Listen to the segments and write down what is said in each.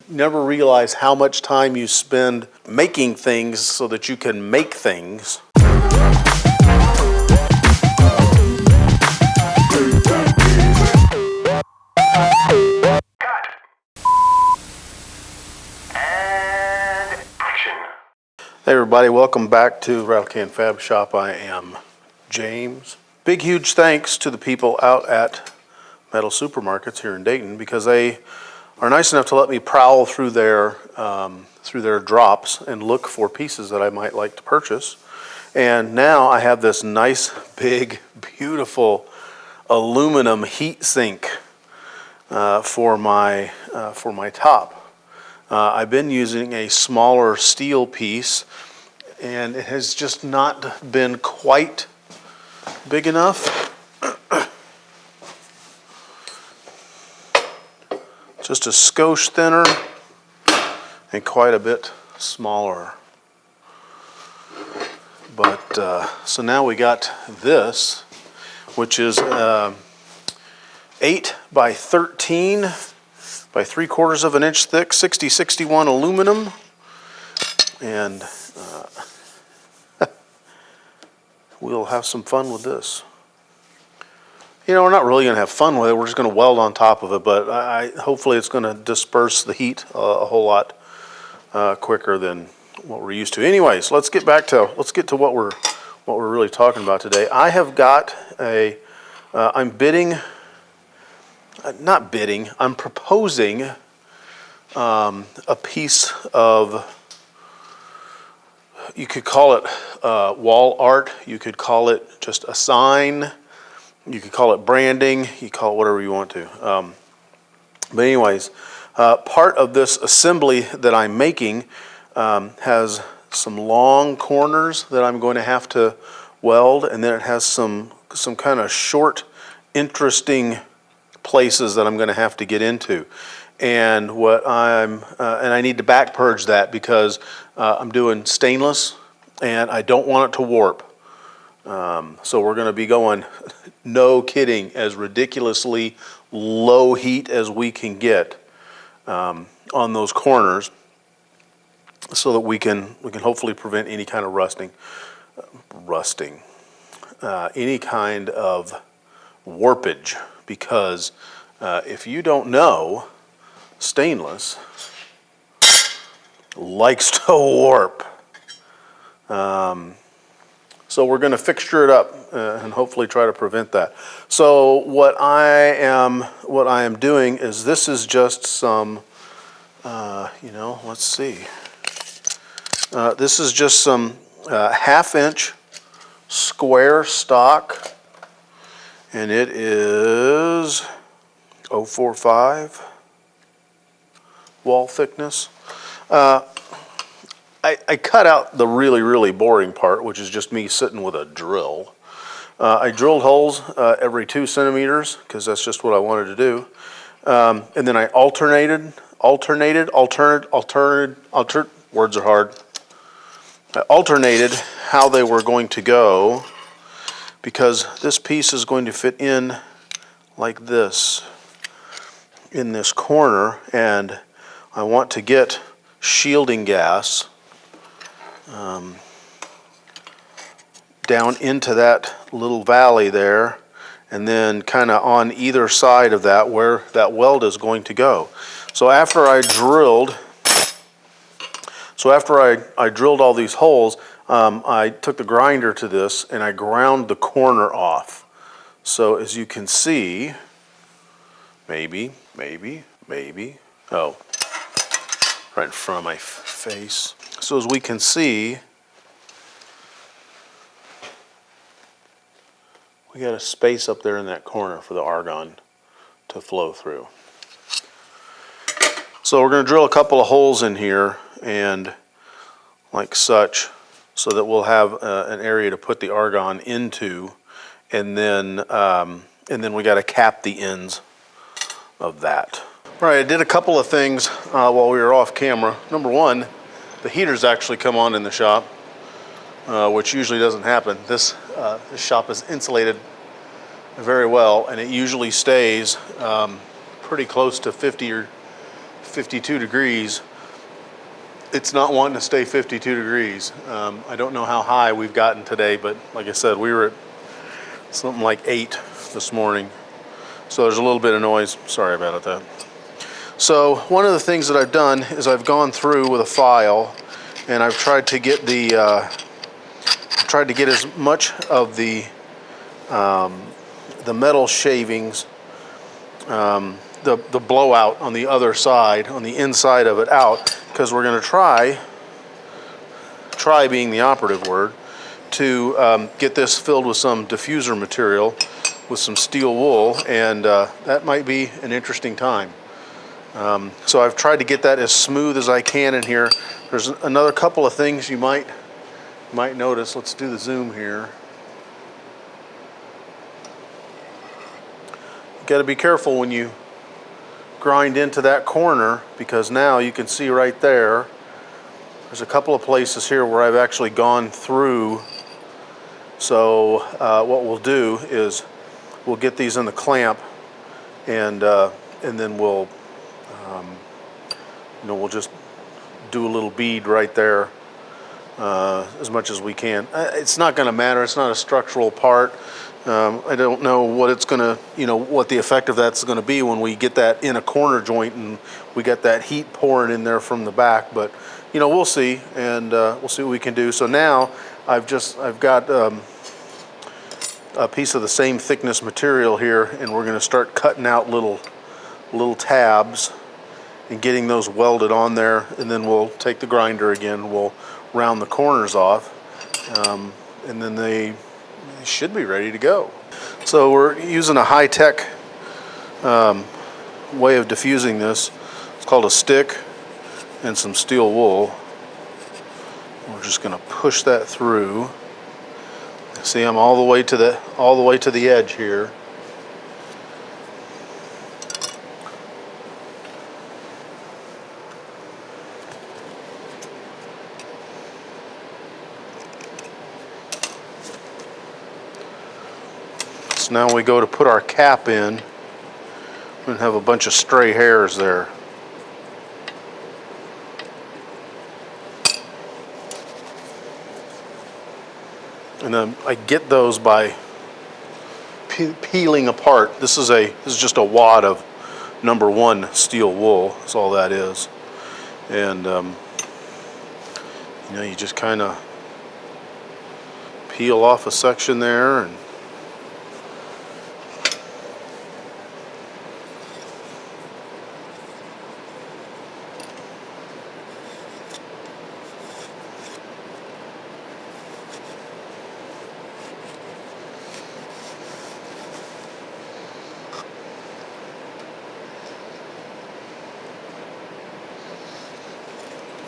Never realize how much time you spend making things so that you can make things. Hey everybody, welcome back to RATTLECAN Fab Shop. I am James. Big huge thanks to the people out at Metal Supermarkets here in Dayton, because they are nice enough to let me prowl through their drops and look for pieces that I might like to purchase. And now I have this nice, big, beautiful aluminum heat sink for my top. I've been using a smaller steel piece, and it has just not been quite big enough. Just a skosh thinner and quite a bit smaller. But so now we got this, which is 8 by 13 by 3/4 of an inch thick, 6061 aluminum, and we'll have some fun with this. You know, we're not really going to have fun with it. We're just going to weld on top of it, but hopefully it's going to disperse the heat a whole lot quicker than what we're used to. Anyways, let's get to what we're really talking about today. I have got I'm proposing a piece of, you could call it wall art, you could call it just a sign, you could call it branding, you call it whatever you want to. But anyways, part of this assembly that I'm making has some long corners that I'm going to have to weld, and then it has some kind of short, interesting places that I'm going to have to get into. And and I need to back purge that because I'm doing stainless and I don't want it to warp. So we're going to be going, no kidding, as ridiculously low heat as we can get on those corners, so that we can hopefully prevent any kind of any kind of warpage. Because if you don't know, stainless likes to warp. So we're going to fixture it up and hopefully try to prevent that. So what I am doing is, this is just some, let's see. This is just some 1/2 inch square stock, and it is 0.45 wall thickness. I cut out the really boring part, which is just me sitting with a drill. I drilled holes every 2 centimeters because that's just what I wanted to do. And then I alternated, words are hard. I alternated how they were going to go, because this piece is going to fit in like this in this corner, and I want to get shielding gas down into that little valley there, and then kind of on either side of that where that weld is going to go. So after I drilled all these holes, I took the grinder to this and I ground the corner off. So as you can see, maybe, oh, right in front of my face. So as we can see, we got a space up there in that corner for the argon to flow through. So we're going to drill a couple of holes in here, and like such, so that we'll have an area to put the argon into, and then we got to cap the ends of that. All right, I did a couple of things while we were off camera. Number one, the heater's actually come on in the shop, which usually doesn't happen. This shop is insulated very well, and it usually stays pretty close to 50 52 degrees, it's not wanting to stay 52 degrees. I don't know how high we've gotten today, but like I said, we were at something like 8 this morning. So there's a little bit of noise. Sorry about that. So one of the things that I've done is I've gone through with a file and I've tried to get as much of the metal shavings, the blowout on the other side, on the inside of it out, because we're going to try being the operative word, to get this filled with some diffuser material with some steel wool, and that might be an interesting time. So I've tried to get that as smooth as I can in here. There's another couple of things you might notice. Let's do the zoom here. You got to be careful when you grind into that corner, because now you can see right there, there's a couple of places here where I've actually gone through. So what we'll do is we'll get these in the clamp, and then we'll we'll just do a little bead right there as much as we can. It's not going to matter. It's not a structural part. I don't know what it's going to, what the effect of that's going to be when we get that in a corner joint and we get that heat pouring in there from the back. But we'll see, and we'll see what we can do. So now I've got a piece of the same thickness material here, and we're going to start cutting out little tabs and getting those welded on there, and then we'll take the grinder again, we'll round the corners off, and then they should be ready to go. So we're using a high-tech way of diffusing this. It's called a stick and some steel wool. We're just going to push that through. See, I'm all the way to the edge here. So now we go to put our cap in. We're going to have a bunch of stray hairs there. And then I get those by peeling apart. This is just a wad of #1 steel wool. That's all that is. And you just kind of peel off a section there, and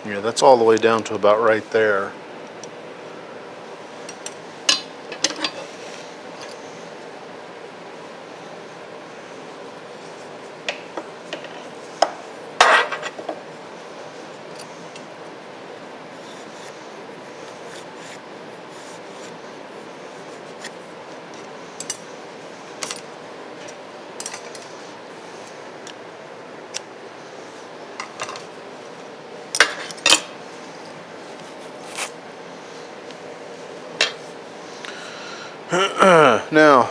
yeah, that's all the way down to about right there. Now,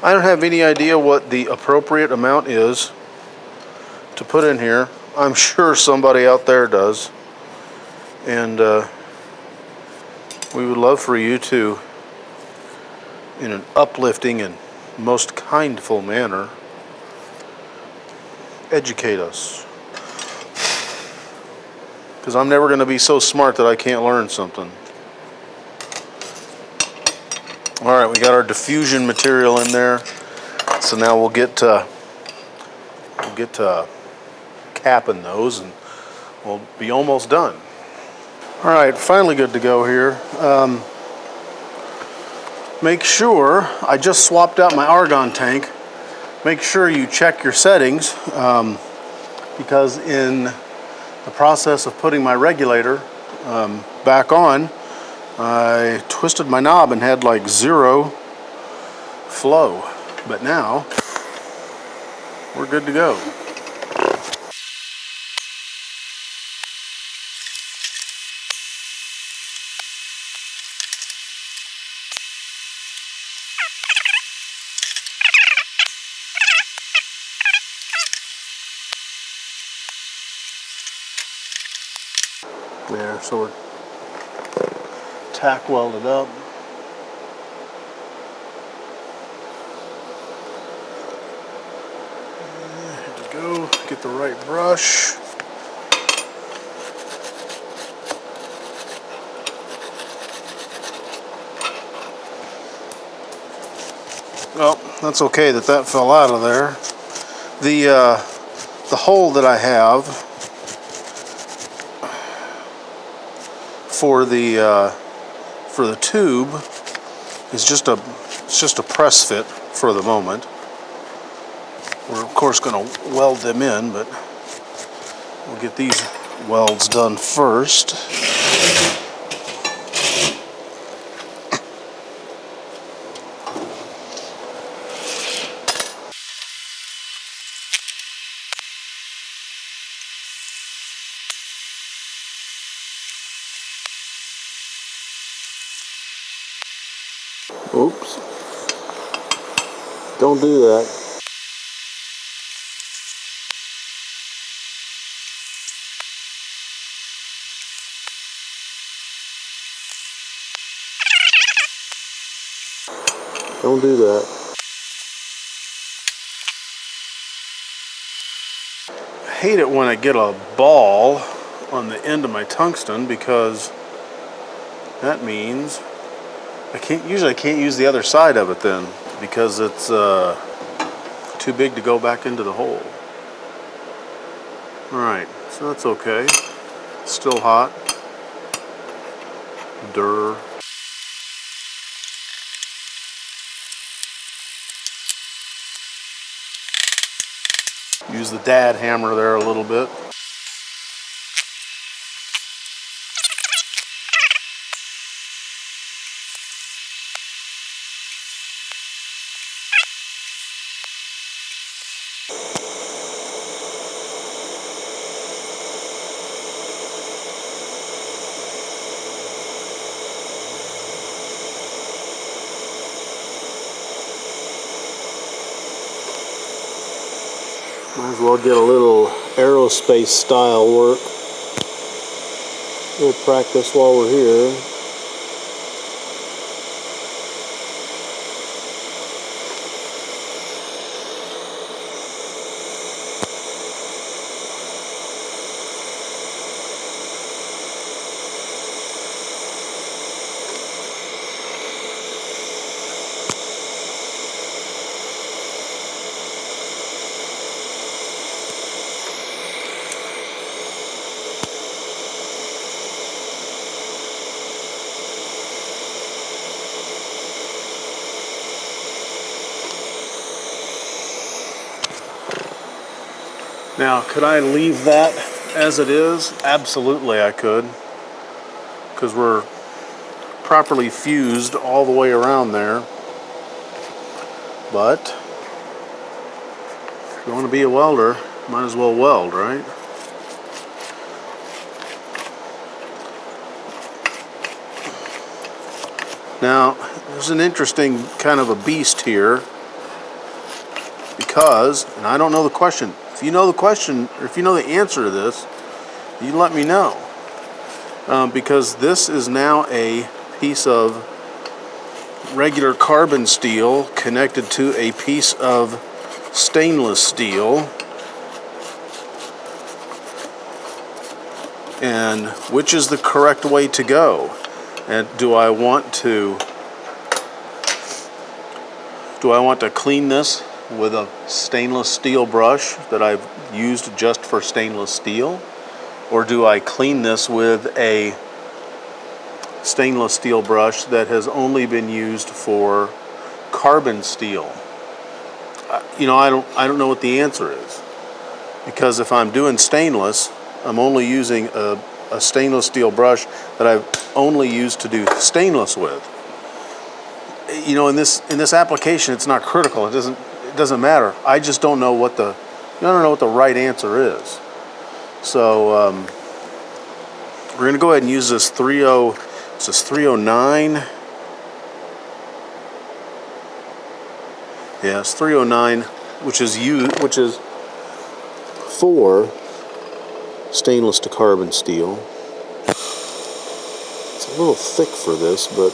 I don't have any idea what the appropriate amount is to put in here. I'm sure somebody out there does. And we would love for you to, in an uplifting and most kindful manner, educate us. Because I'm never going to be so smart that I can't learn something. All right, we got our diffusion material in there, so now we'll get to capping those, and we'll be almost done. All right, finally good to go here. Make sure, I just swapped out my argon tank. Make sure you check your settings, because in the process of putting my regulator back on, I twisted my knob and had like 0 flow, but now we're good to go. There, so we're tack welded up. Here we go, get the right brush. Well, that's okay that that fell out of there. The hole that I have for the tube is just a press fit for the moment. We're of course going to weld them in, but we'll get these welds done first. Oops. Don't do that. Don't do that. I hate it when I get a ball on the end of my tungsten, because that means I can't use the other side of it then, because it's too big to go back into the hole. Alright, so that's okay. Still hot. Durr. Use the dad hammer there a little bit. Might as well get a little aerospace style work. We'll practice while we're here. Now, could I leave that as it is? Absolutely I could, because we're properly fused all the way around there. But if you want to be a welder, might as well weld, right? Now, there's an interesting kind of a beast here, because, and I don't know the question. If you know the question, or if you know the answer to this, you let me know. Because this is now a piece of regular carbon steel connected to a piece of stainless steel. And which is the correct way to go? And do I want to clean this with a stainless steel brush that I've used just for stainless steel? Or do I clean this with a stainless steel brush that has only been used for carbon steel? You know, I don't know what the answer is. Because if I'm doing stainless, I'm only using a stainless steel brush that I've only used to do stainless with. You know, in this application, it's not critical. It doesn't matter. I just don't know what the right answer is. So we're going to go ahead and use this 309. Yeah, it's 309, which is for stainless to carbon steel. a little thick for this, but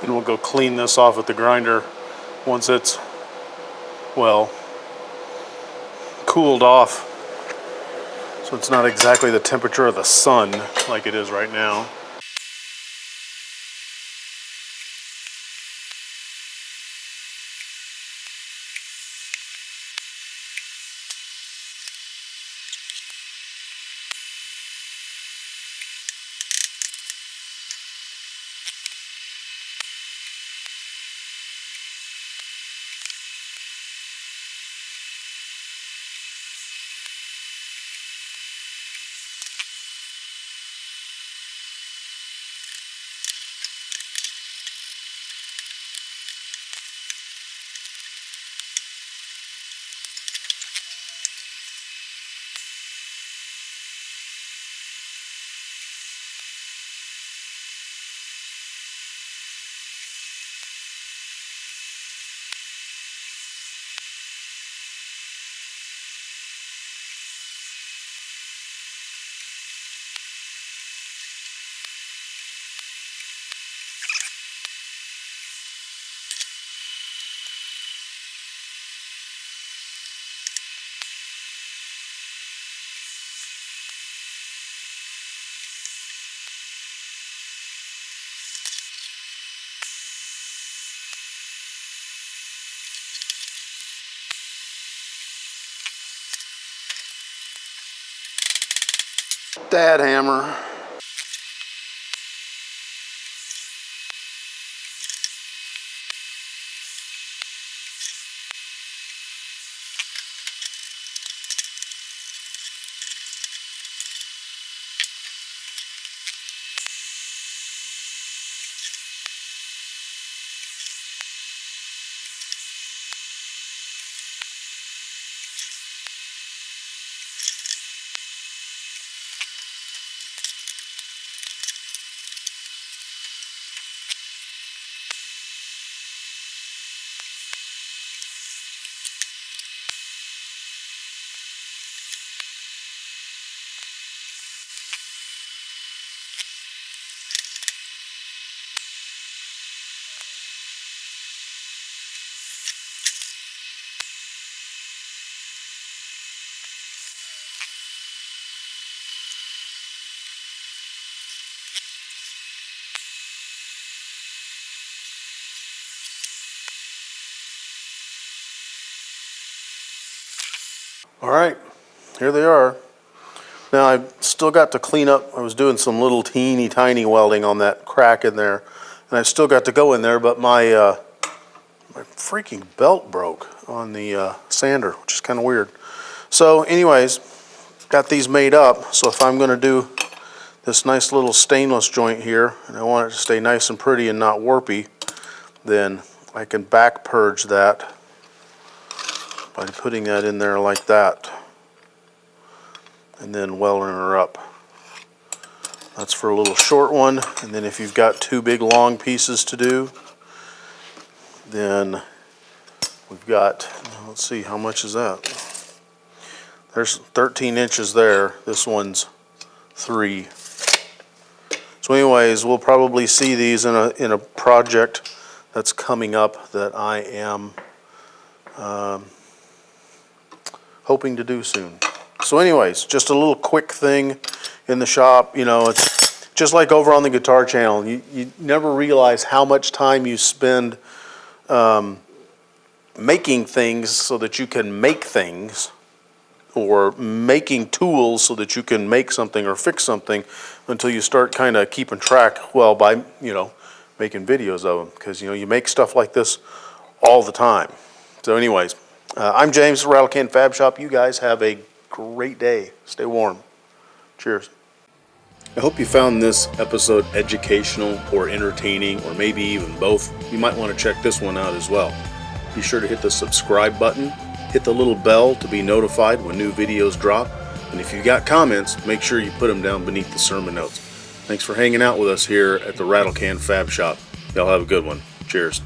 and we'll go clean this off with the grinder once it's, well, cooled off, so it's not exactly the temperature of the sun like it is right now. Dad hammer. All right, here they are. Now I've still got to clean up. I was doing some little teeny tiny welding on that crack in there, and I still got to go in there, but my freaking belt broke on the sander, which is kind of weird. So anyways, got these made up. So if I'm going to do this nice little stainless joint here, and I want it to stay nice and pretty and not warpy, then I can back purge that by putting that in there like that, and then welding her up. That's for a little short one, and then if you've got two big long pieces to do, then we've got, let's see, how much is that? There's 13 inches there. This one's 3. So anyways, we'll probably see these in a project that's coming up that I am hoping to do soon. So anyways, just a little quick thing in the shop. You know, it's just like over on the guitar channel. You never realize how much time you spend making things so that you can make things, or making tools so that you can make something or fix something, until you start kind of keeping track, well, by, you know, making videos of them, because, you know, you make stuff like this all the time. So anyways, I'm James, RATTLECAN Fab Shop. You guys have a great day. Stay warm. Cheers. I hope you found this episode educational or entertaining, or maybe even both. You might want to check this one out as well. Be sure to hit the subscribe button, hit the little bell to be notified when new videos drop, and if you've got comments, make sure you put them down beneath the sermon notes. Thanks for hanging out with us here at the RATTLECAN Fab Shop. Y'all have a good one. Cheers.